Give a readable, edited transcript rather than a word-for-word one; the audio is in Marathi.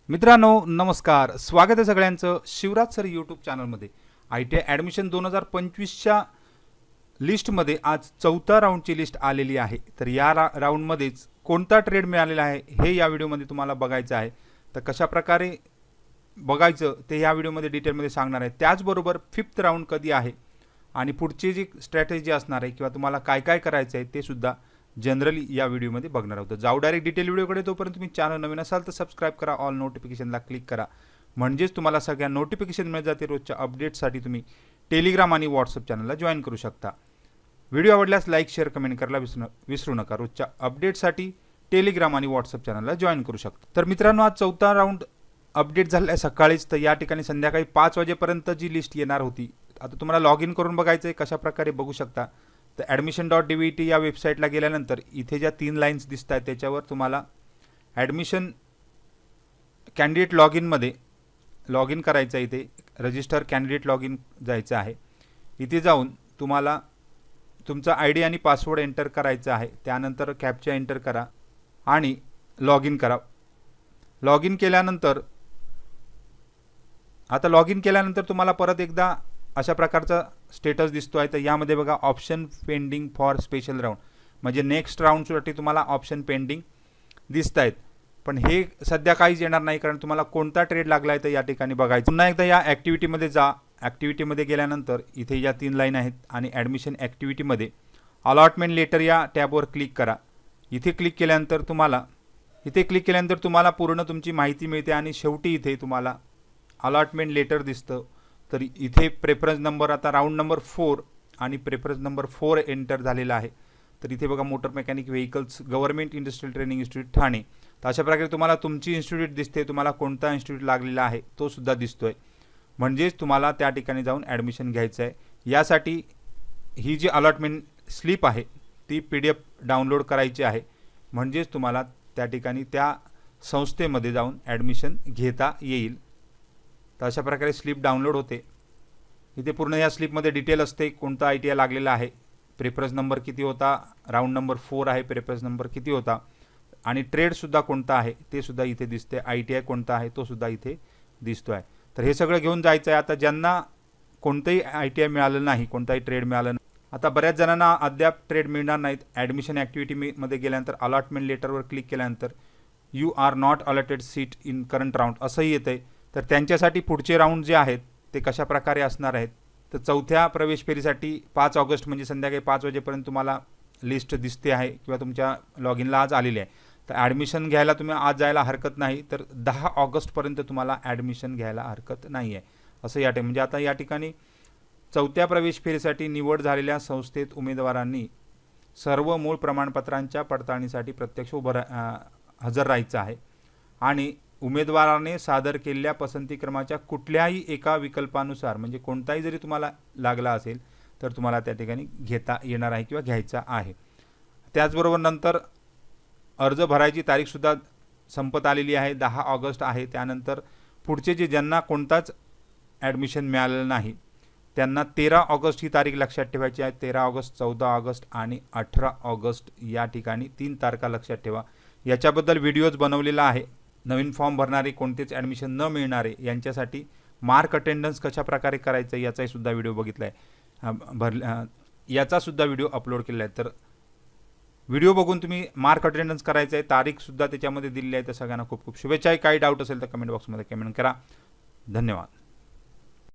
मित्रांनो नमस्कार, स्वागत आहे सगळ्यांचं शिवराज सर यूट्यूब चॅनलमध्ये। ITI ॲडमिशन 2025च्या लिस्टमध्ये आज चौथा राऊंडची लिस्ट आलेली आहे। तर या राऊंडमध्येच कोणता ट्रेड मिळालेला आहे हे या व्हिडिओमध्ये तुम्हाला बघायचं आहे। तर कशा प्रकारे बघायचं ते या व्हिडिओमध्ये डिटेलमध्ये सांगणार आहे। त्याचबरोबर 5th राऊंड कधी आहे आणि पुढची जी स्ट्रॅटेजी असणार आहे किंवा तुम्हाला काय काय करायचं आहे ते सुद्धा जनरली या व्हिडिओमध्ये बघणार आहोत। जाऊ डायरेक्ट डिटेल व्हिडिओकडे। तोपर्यंत तुम्ही चॅनल नवीन असाल तर सबस्क्राइब करा, ऑल नोटिफिकेशनला क्लिक करा, म्हणजेच तुम्हाला सगळ्या नोटिफिकेशन मिळत जाते। रोजच्या अपडेट्ससाठी तुम्ही टेलिग्राम आणि व्हॉट्सअप चॅनलला जॉईन करू शकता। व्हिडिओ आवडल्यास लाईक शेअर कमेंट करायला विसरू नका। रोजच्या अपडेट्ससाठी टेलिग्राम आणि व्हॉट्सअप चॅनलला जॉईन करू शकता। तर मित्रांनो आज चौथा राऊंड अपडेट झाला आहे सकाळीच। तर या ठिकाणी संध्याकाळी 5 वाजेपर्यंत जी लिस्ट येणार होती, आता तुम्हाला लॉग इन करून बघायचं आहे कशा प्रकारे बघू शकता। तर admission.dvet या वेबसाईटला गेल्यानंतर इथे ज्या 3 लाईन्स दिसत आहेत त्याच्यावर तुम्हाला ॲडमिशन कॅन्डिडेट लॉग इनमध्ये लॉग इन करायचं आहे। इथे रजिस्टर कॅन्डिडेट लॉग इन जायचं आहे। इथे जाऊन तुम्हाला तुमचा ID आणि पासवर्ड एंटर करायचा आहे। त्यानंतर कॅप्चा एंटर करा आणि लॉग इन करा। लॉग इन केल्यानंतर तुम्हाला परत एकदा अशा प्रकारचा स्टेटस दिसतो आहे। तर यामध्ये बघा option pending for special round, म्हणजे नेक्स्ट राऊंडसाठी तुम्हाला ऑप्शन पेंडिंग दिसत आहेत। पण हे सध्या काहीच येणार नाही, कारण तुम्हाला कोणता ट्रेड लागला आहे तर या ठिकाणी बघायचं। पुन्हा एकदा या ॲक्टिव्हिटीमध्ये जा। ॲक्टिव्हिटीमध्ये गेल्यानंतर इथे या 3 लाईन आहेत आणि ॲडमिशन ॲक्टिव्हिटीमध्ये अलॉटमेंट लेटर या टॅबवर क्लिक करा। इथे क्लिक केल्यानंतर तुम्हाला पूर्ण तुमची माहिती मिळते आणि शेवटी इथे तुम्हाला अलॉटमेंट लेटर दिसतं। तर इथे प्रेफरन्स नंबर आता राऊंड नंबर 4 आणि प्रेफरन्स नंबर 4 एंटर झालेला आहे। तर इथे बघा motor mechanic vehicles government industrial training institute Thane. तर अशा प्रकारे तुम्हाला तुमची इन्स्टिट्यूट दिसते, तुम्हाला कोणता इन्स्टिट्यूट लागलेला आहे तो सुद्धा दिसतोय, म्हणजेच तुम्हाला त्या ठिकाणी जाऊन ॲडमिशन घ्यायचं आहे। यासाठी ही जी अलॉटमेंट स्लिप आहे ती PDF डाउनलोड करायची आहे, म्हणजेच तुम्हाला त्या ठिकाणी त्या संस्थेमध्ये जाऊन ॲडमिशन घेता येईल। तर अशा प्रकारे स्लिप डाउनलोड होते। इथे पूर्ण या स्लिपमध्ये डिटेल असते, कोणता ITI लागलेला आहे, प्रेफरन्स नंबर किती होता, राऊंड नंबर 4 आहे, प्रेफरन्स नंबर किती होता आणि ट्रेडसुद्धा कोणता आहे ते सुद्धा इथे दिसते, ITI कोणता आहे तो सुद्धा इथे दिसतो आहे। तर हे सगळं घेऊन जायचं आहे। आता ज्यांना कोणतंही ITI मिळालं नाही, कोणताही ट्रेड मिळालं नाही, आता बऱ्याच जणांना अद्याप ट्रेड मिळणार नाहीत। ॲडमिशन ॲक्टिव्हिटीमध्ये गेल्यानंतर अलॉटमेंट लेटरवर क्लिक केल्यानंतर you are not allotted seat in current round असंही येतं आहे। तर त्यांच्यासाठी पुढचे राऊंड जे आहेत ते कशा प्रकारे असणार आहेत, तर चौथ्या प्रवेश फेरीसाठी 5 ऑगस्ट म्हणजे संध्याकाळी 5 वाजेपर्यंत तुम्हाला लिस्ट दिसते आहे किंवा तुमच्या लॉग इनला आज आलेली आहे। तर ॲडमिशन घ्यायला तुम्ही आज जायला हरकत नाही, तर 10 ऑगस्टपर्यंत तुम्हाला ॲडमिशन घ्यायला हरकत नाही आहे असं या म्हणजे आता या ठिकाणी चौथ्या प्रवेश फेरीसाठी निवड झालेल्या संस्थेत उमेदवारांनी सर्व मूळ प्रमाणपत्रांच्या पडताळणीसाठी प्रत्यक्ष हजर राहायचं आहे आणि उमेदवाराने सादर केलेल्या पसंतीक्रमाच्या कुठल्याही एका विकल्पानुसार, म्हणजे कोणताही जरी तुम्हाला लागला असेल तर तुम्हाला त्या ठिकाणी घेता येणार आहे किंवा घ्यायचा आहे। त्याचबरोबर नंतर अर्ज भरायची तारीखसुद्धा संपत आलेली आहे, 10 ऑगस्ट आहे। त्यानंतर पुढचे जे ज्यांना कोणताच ॲडमिशन मिळालेलं नाही त्यांना 13 ऑगस्ट ही तारीख लक्षात ठेवायची आहे। 13 ऑगस्ट, 14 ऑगस्ट आणि 18 ऑगस्ट या ठिकाणी 3 तारखा लक्षात ठेवा। याच्याबद्दल व्हिडिओज बनवलेला आहे। नवीन फॉर्म भरणारे, कोणतेच ॲडमिशन न मिळणारे यांच्यासाठी मार्क अटेंडन्स कशा प्रकारे करायचं याचाही सुद्धा व्हिडिओ बघितला आहे, याचा सुद्धा व्हिडिओ अपलोड केलेला आहे। तर व्हिडिओ बघून तुम्ही मार्क अटेंडन्स करायचं आहे, तारीखसुद्धा त्याच्यामध्ये दिलेली आहे। तर सगळ्यांना खूप खूप शुभेच्छा आहे। काही डाऊट असेल तर कमेंट बॉक्समध्ये कमेंट करा। धन्यवाद।